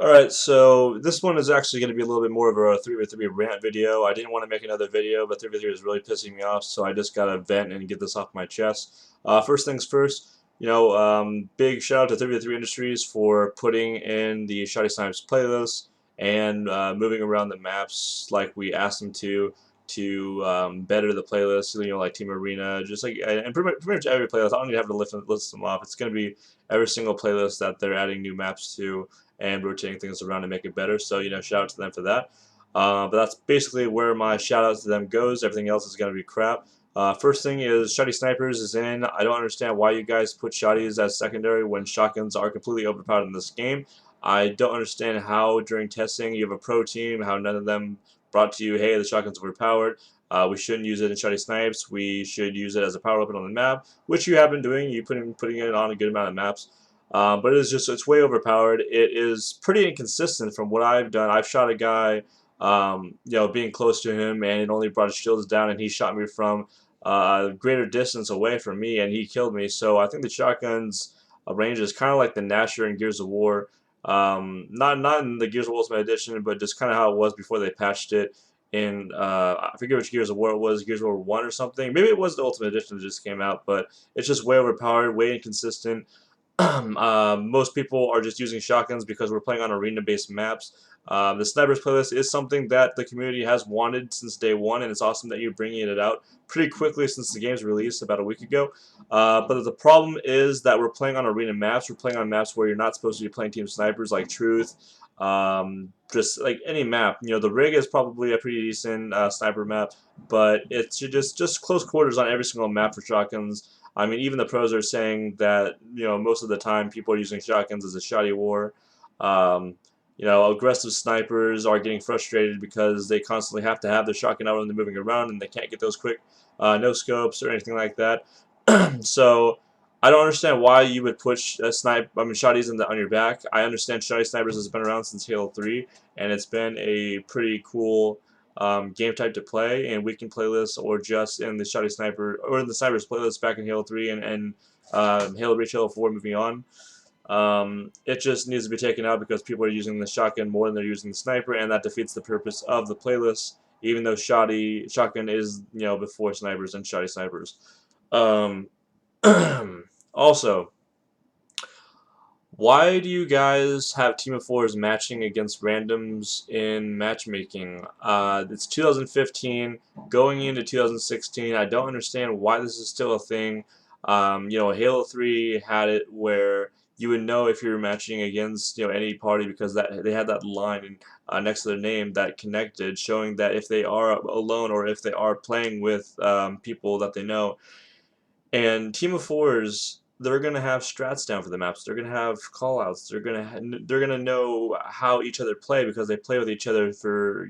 Alright, so this one is actually going to be a little bit more of a 3v3 rant video. I didn't want to make another video, but 3v3 is really pissing me off, so I just got to vent and get this off my chest. First things first, big shout out to 3v3 Industries for putting in the Shoddy Snipes playlist and moving around the maps like we asked them to better the playlist, like Team Arena, just like, and pretty much every playlist. I don't need to have to list them off. It's going to be every single playlist that they're adding new maps to and rotating things around to make it better. So, shout out to them for that. But that's basically where my shout out to them goes. Everything else is going to be crap. First thing is Shoddy Snipers is in. I don't understand why you guys put Shotties as secondary when shotguns are completely overpowered in this game. I don't understand how during testing you have a pro team, how none of them brought to you, hey, the shotgun's overpowered. We shouldn't use it in Shoddy Snipes. We should use it as a power weapon on the map, which you have been doing. You putting it on a good amount of maps. But it's way overpowered. It is pretty inconsistent from what I've done. I've shot a guy, being close to him, and it only brought his shields down, and he shot me from a greater distance away from me, and he killed me. So I think the shotgun's range is kind of like the Gnasher in Gears of War. Not in the Gears of War Ultimate Edition, but just kind of how it was before they patched it in I forget which Gears of War it was, Gears of War 1 or something. Maybe it was the Ultimate Edition that just came out, but it's just way overpowered, way inconsistent. Most people are just using shotguns because we're playing on arena-based maps. The snipers playlist is something that the community has wanted since day one, and it's awesome that you're bringing it out pretty quickly since the game's released about a week ago. But the problem is that we're playing on arena maps. We're playing on maps where you're not supposed to be playing team snipers, like Truth. Just like any map. The rig is probably a pretty decent sniper map, but it's just close quarters on every single map for shotguns. I mean, even the pros are saying that most of the time people are using shotguns as a shoddy war. Um, Aggressive snipers are getting frustrated because they constantly have to have their shotgun out when they're moving around, and they can't get those quick no scopes or anything like that. So I don't understand why you would put shotties on your back. I understand shoddy snipers has been around since Halo 3, and it's been a pretty cool game type to play in weekend playlists or just in the Shoddy Sniper or in the Snipers playlist back in Halo 3 and Halo Reach, Halo 4 moving on. It just needs to be taken out because people are using the shotgun more than they're using the sniper, and that defeats the purpose of the playlist. Even though shotgun is before snipers and shoddy snipers. Um, also, why do you guys have Team of Fours matching against randoms in matchmaking? It's 2015, going into 2016. I don't understand why this is still a thing. Halo 3 had it where you would know if you were matching against any party because that they had that line next to their name that connected, showing that if they are alone or if they are playing with people that they know. And Team of Fours, they're gonna have strats down for the maps. They're gonna have callouts. They're gonna know how each other play because they play with each other for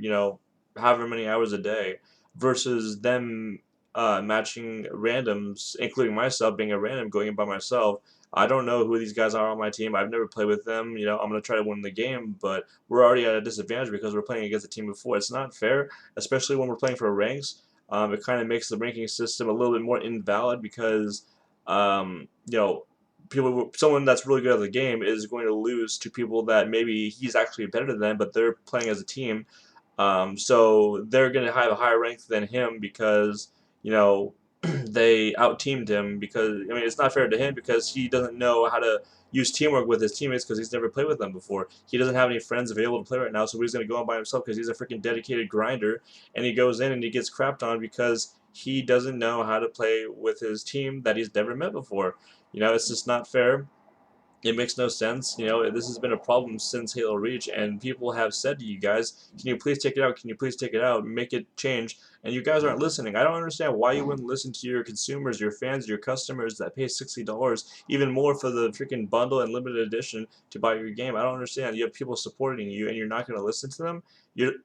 however many hours a day. Versus them matching randoms, including myself being a random going in by myself. I don't know who these guys are on my team. I've never played with them. I'm gonna try to win the game, but we're already at a disadvantage because we're playing against a team of four. It's not fair, especially when we're playing for ranks. It kind of makes the ranking system a little bit more invalid because, um, you know, someone that's really good at the game is going to lose to people that maybe he's actually better than them, but they're playing as a team. So they're going to have a higher rank than him because, they out teamed him because, I mean, it's not fair to him because he doesn't know how to use teamwork with his teammates because he's never played with them before. He doesn't have any friends available to play right now, so he's going to go on by himself because he's a freaking dedicated grinder, and he goes in and he gets crapped on because he doesn't know how to play with his team that he's never met before. It's just not fair. It makes no sense. This has been a problem since Halo Reach, and people have said to you guys, can you please take it out? Can you please take it out? Make it change. And you guys aren't listening. I don't understand why you wouldn't listen to your consumers, your fans, your customers that pay $60, even more for the freaking bundle and limited edition to buy your game. I don't understand. You have people supporting you, and you're not going to listen to them?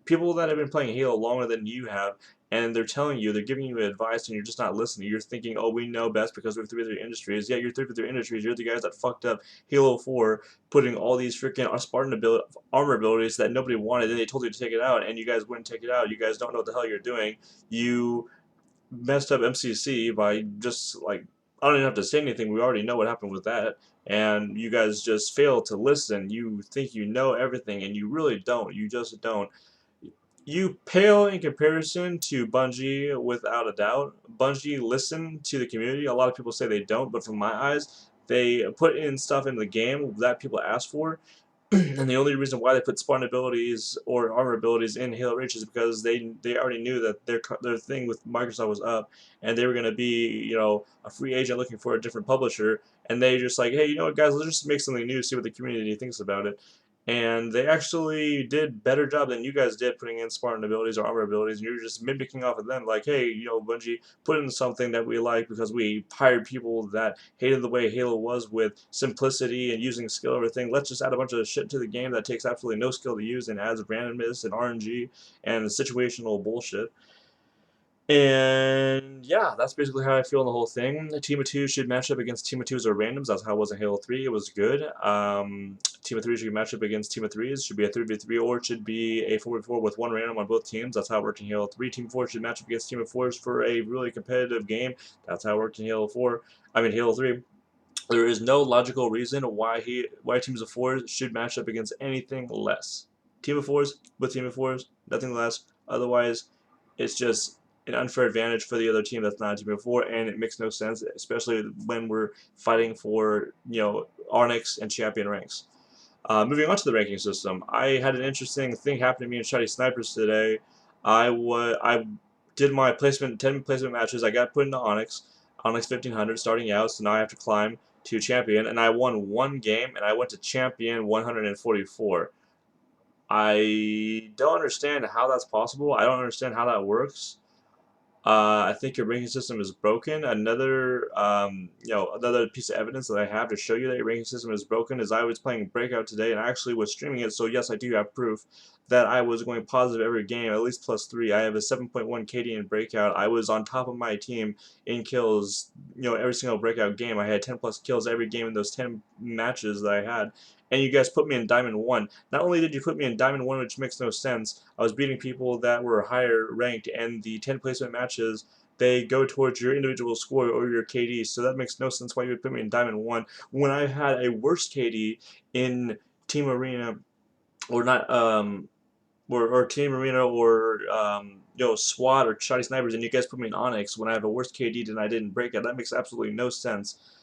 People that have been playing Halo longer than you have, and they're telling you, they're giving you advice, and you're just not listening. You're thinking, oh, we know best because we're 3-3 Industries. Yeah, you're 3-3 Industries. You're the guys that fucked up Halo 4, putting all these freaking Spartan armor abilities that nobody wanted, and they told you to take it out, and you guys wouldn't take it out. You guys don't know what the hell you're doing. You messed up MCC by just, like, I don't even have to say anything. We already know what happened with that. and you guys just fail to listen. You think you know everything, and you really don't. You just don't. You pale in comparison to Bungie, without a doubt. Bungie listen to the community. A lot of people say they don't, but from my eyes, they put in stuff in the game that people ask for. And the only reason why they put spawn abilities or armor abilities in Halo Reach is because they already knew that their thing with Microsoft was up, and they were going to be, a free agent looking for a different publisher, and they just like, hey, you know what, guys, let's just make something new, see what the community thinks about it. And they actually did better job than you guys did putting in Spartan abilities or armor abilities, and you're just mimicking off of them. Like, hey, Bungie, put in something that we like because we hired people that hated the way Halo was with simplicity and using skill and everything. Let's just add a bunch of shit to the game that takes absolutely no skill to use and adds randomness and RNG and situational bullshit. And yeah, that's basically how I feel in the whole thing. A team of two should match up against team of twos or randoms. That's how it was in Halo 3. It was good. Team of threes should match up against team of threes. Should be a 3v3 or it should be a 4v4 with one random on both teams. That's how it worked in Halo 3. Team of fours should match up against team of fours for a really competitive game. That's how it worked in Halo 4. Halo 3. There is no logical reason why teams of fours should match up against anything less. Team of fours with team of fours, nothing less. Otherwise, it's just an unfair advantage for the other team that's not a team of four, and it makes no sense, especially when we're fighting for Onyx and champion ranks. Moving on to the ranking system, I had an interesting thing happen to me in Shiny Snipers today. I did my 10 placement matches. I got put into Onyx 1500 starting out, so now I have to climb to champion, and I won one game, and I went to champion 144. I don't understand how that's possible. I don't understand how that works. I think your ranking system is broken. Another piece of evidence that I have to show you that your ranking system is broken is I was playing Breakout today and I actually was streaming it. So yes, I do have proof that I was going positive every game, at least +3. I have a 7.1 KD in Breakout. I was on top of my team in kills. Every single Breakout game, I had 10 plus kills every game in those 10 matches that I had. And you guys put me in Diamond 1. Not only did you put me in Diamond 1, which makes no sense, I was beating people that were higher ranked, and the 10 placement matches, they go towards your individual score or your KD, so that makes no sense why you would put me in Diamond 1 when I had a worse KD in Team Arena, or not, or Team Arena, or SWAT or Shiny Snipers, and you guys put me in Onyx when I have a worse KD than I did in Breakout. That makes absolutely no sense.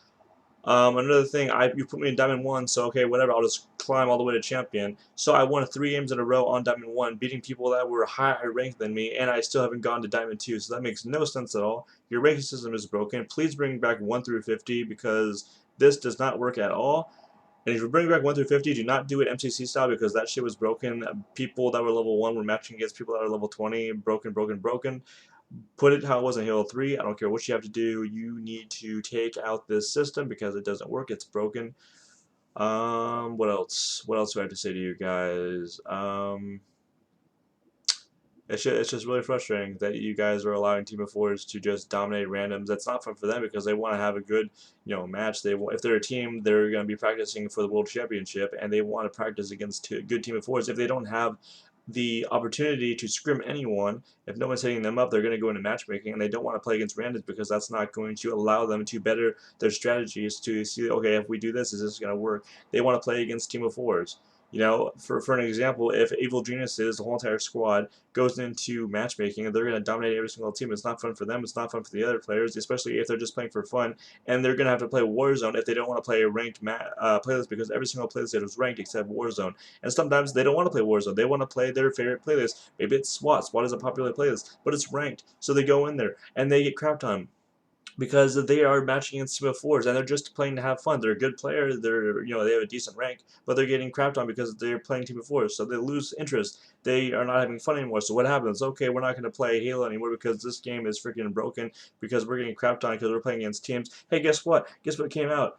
Another thing, you put me in Diamond 1, so okay, whatever, I'll just climb all the way to Champion. So I won 3 games in a row on Diamond 1, beating people that were higher ranked than me, and I still haven't gone to Diamond 2, so that makes no sense at all. Your ranking system is broken. Please bring back 1 through 50, because this does not work at all. And if you bring back 1 through 50, do not do it MCC style, because that shit was broken. People that were level 1 were matching against people that are level 20. Broken, broken, broken. Put it how it was in Halo 3. I don't care what you have to do. You need to take out this system because it doesn't work. It's broken. What else? What else do I have to say to you guys? It's just really frustrating that you guys are allowing Team of Fours to just dominate randoms. That's not fun for them because they want to have a good, match. If they're a team, they're going to be practicing for the World Championship, and they want to practice against a good Team of Fours. If they don't have the opportunity to scrim anyone, if no one's hitting them up, they're going to go into matchmaking, and they don't want to play against randoms because that's not going to allow them to better their strategies to see, okay, if we do this, is this going to work? They want to play against Team of Fours. For an example, if Evil Geniuses, the whole entire squad, goes into matchmaking and they're going to dominate every single team, it's not fun for them, it's not fun for the other players, especially if they're just playing for fun, and they're going to have to play Warzone if they don't want to play a ranked playlist, because every single playlist is ranked except Warzone. And sometimes they don't want to play Warzone, they want to play their favorite playlist. Maybe it's SWAT. SWAT is a popular playlist, but it's ranked, so they go in there and they get crapped on because they are matching against Team of Fours and they're just playing to have fun. They're a good player. They have a decent rank, but they're getting crapped on because they're playing Team of Fours. So they lose interest. They are not having fun anymore. So what happens? Okay, we're not going to play Halo anymore because this game is freaking broken because we're getting crapped on because we're playing against teams. Hey, guess what? Guess what came out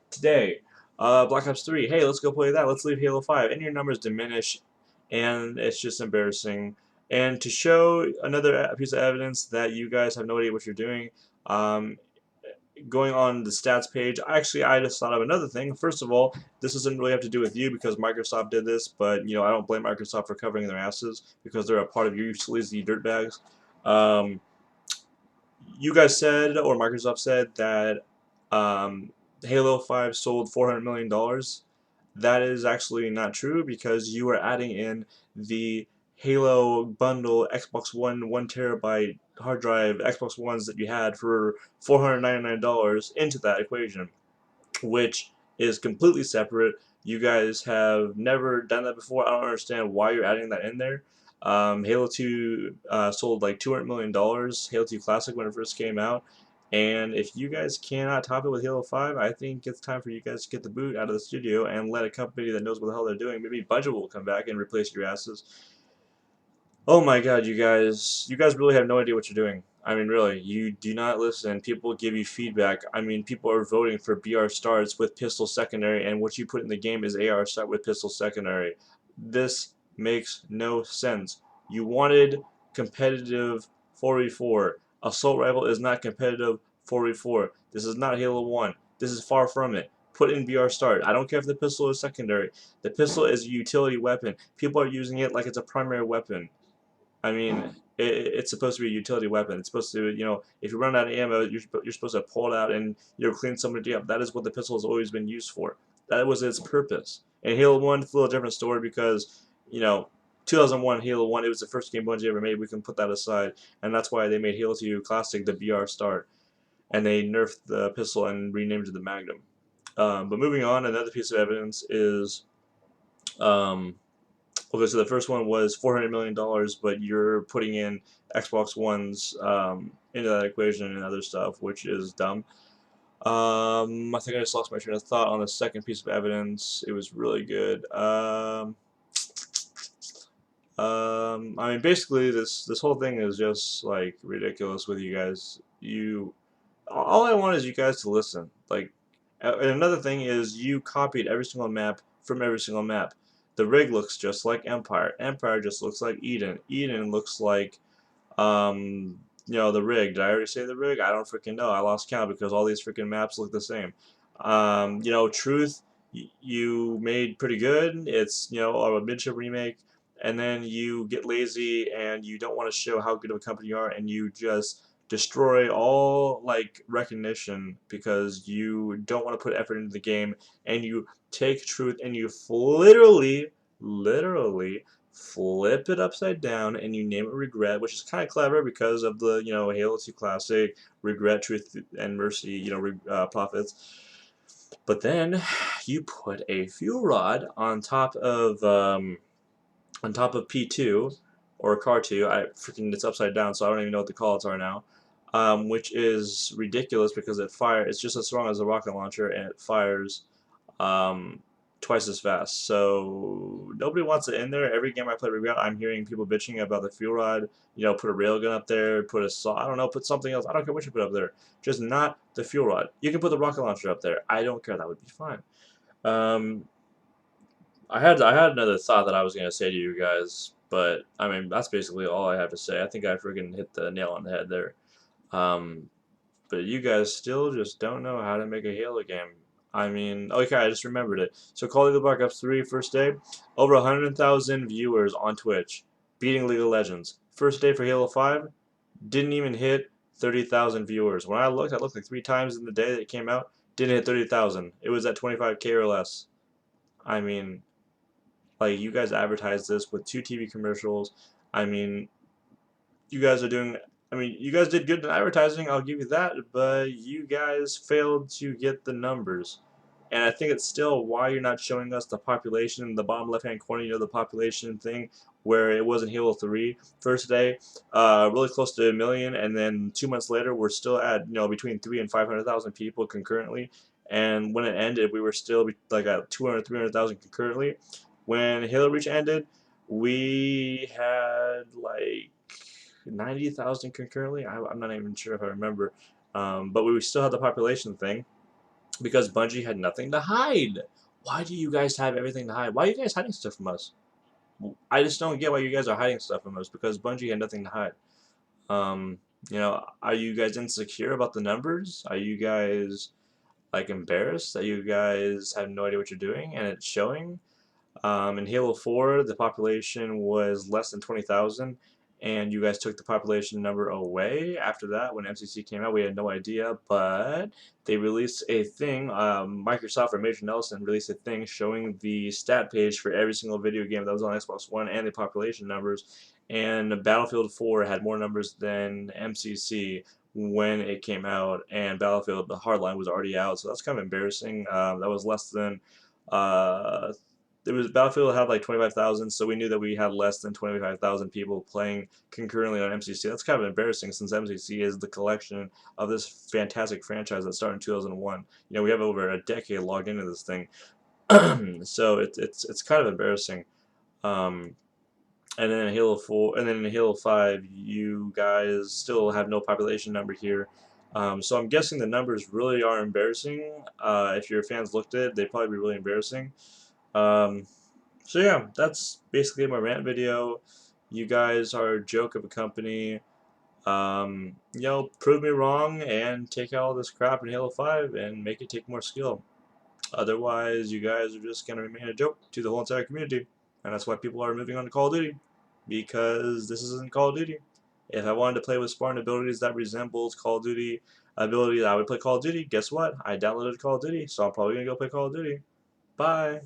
today? Black Ops 3. Hey, let's go play that. Let's leave Halo 5. And your numbers diminish, and it's just embarrassing. And to show another piece of evidence that you guys have no idea what you're doing, um, going on the stats page, actually, I just thought of another thing. First of all, this doesn't really have to do with you because Microsoft did this, but I don't blame Microsoft for covering their asses because they're a part of you sleazy dirtbags. You guys said, or Microsoft said, that Halo 5 sold $400 million. That is actually not true because you are adding in the Halo bundle Xbox One 1 terabyte hard drive Xbox Ones that you had for $499 into that equation, which is completely separate. You guys have never done that before. I don't understand why you're adding that in there. Halo 2 sold like $200 million, Halo 2 Classic, when it first came out. And if you guys cannot top it with Halo 5, I think it's time for you guys to get the boot out of the studio and let a company that knows what the hell they're doing, maybe Budget, will come back and replace your asses. Oh my god, you guys really have no idea what you're doing. I mean, really, you do not listen. People give you feedback. I mean, people are voting for BR starts with pistol secondary, and what you put in the game is AR start with pistol secondary. This makes no sense. You wanted competitive 4v4. Assault Rifle is not competitive 4v4. This is not Halo 1. This is far from it. Put in BR start. I don't care if the pistol is secondary. The pistol is a utility weapon. People are using it like it's a primary weapon. I mean, it's supposed to be a utility weapon. It's supposed to, if you run out of ammo, you're supposed to pull it out and clean somebody up. That is what the pistol has always been used for. That was its purpose. And Halo 1, it's a little different story because, 2001 Halo 1, it was the first game Bungie ever made. We can put that aside, and that's why they made Halo 2 Classic the BR start, and they nerfed the pistol and renamed it the Magnum. But moving on, another piece of evidence is. Um, Okay, so the first one was $400 million, but you're putting in Xbox Ones into that equation and other stuff, which is dumb. I think I just lost my train of thought on the second piece of evidence. It was really good. I mean, basically, this whole thing is just like ridiculous with you guys. All I want is you guys to listen. Like, and another thing is you copied every single map from every single map. The rig looks just like Empire. Empire just looks like Eden. Eden looks like, the rig. Did I already say the rig? I don't freaking know. I lost count because all these freaking maps look the same. Truth, you made pretty good. It's, a mid-ship remake, and then you get lazy and you don't want to show how good of a company you are, and you just destroy all like recognition because you don't want to put effort into the game, and you take truth and you literally flip it upside down and you name it regret, which is kind of clever because of the Halo 2 Classic, regret, truth, and mercy, prophets. But then you put a fuel rod on top of P2 or Car 2. It's upside down, so I don't even know what the calls are now. Which is ridiculous because it's just as strong as a rocket launcher, and it fires um, twice as fast. So nobody wants it in there. Every game I play Regret, I'm hearing people bitching about the fuel rod. Put a railgun up there, put a saw. I don't know, put something else. I don't care what you put up there, just not the fuel rod. You can put the rocket launcher up there. I don't care. That would be fine. Um, I had another thought that I was gonna say to you guys, but I mean that's basically all I have to say. I think I freaking hit the nail on the head there. Um, but you guys still just don't know how to make a Halo game. I mean, okay, I just remembered it. So Call of Duty Black Ops 3, first day, over 100,000 viewers on Twitch, beating League of Legends. First day for Halo 5, didn't even hit 30,000 viewers. When I looked like 3 times in the day that it came out, didn't hit 30,000. It was at 25K or less. I mean, like, you guys advertised this with 2 TV commercials. I mean, you guys are doing. I mean, you guys did good in advertising, I'll give you that, but you guys failed to get the numbers. And I think it's still why you're not showing us the population in the bottom left-hand corner, the population thing, where it was in Halo 3. First day, really close to 1 million, and then 2 months later, we're still at, between 3 and 500,000 people concurrently. And when it ended, we were still like at 200, 300,000 concurrently. When Halo Reach ended, we had like 90,000 concurrently. I'm not even sure if I remember. But we still had the population thing because Bungie had nothing to hide. Why do you guys have everything to hide? Why are you guys hiding stuff from us? I just don't get why you guys are hiding stuff from us because Bungie had nothing to hide. Are you guys insecure about the numbers? Are you guys like embarrassed that you guys have no idea what you're doing and it's showing? In Halo 4, the population was less than 20,000, and you guys took the population number away after that. When MCC came out, we had no idea, but they released a thing, Microsoft or Major Nelson released a thing showing the stat page for every single video game that was on Xbox One and the population numbers, and Battlefield 4 had more numbers than MCC when it came out, and Battlefield the Hardline was already out, so that's kind of embarrassing. That was less than uh, there was Battlefield had like 25,000, so we knew that we had less than 25,000 people playing concurrently on MCC. That's kind of embarrassing since MCC is the collection of this fantastic franchise that started in 2001. You know, we have over a decade logged into this thing, so it's kind of embarrassing. Um, and then in Halo 4, and then in Halo 5, you guys still have no population number here. So I'm guessing the numbers really are embarrassing. If your fans looked at it, they'd probably be really embarrassing. Um, so yeah, that's basically my rant video. You guys are a joke of a company. You know, prove me wrong and take out all this crap in Halo 5 and make it take more skill. Otherwise, you guys are just going to remain a joke to the whole entire community. And that's why people are moving on to Call of Duty. Because this isn't Call of Duty. If I wanted to play with Spartan abilities that resembles Call of Duty abilities, I would play Call of Duty. Guess what? I downloaded Call of Duty, so I'm probably going to go play Call of Duty. Bye.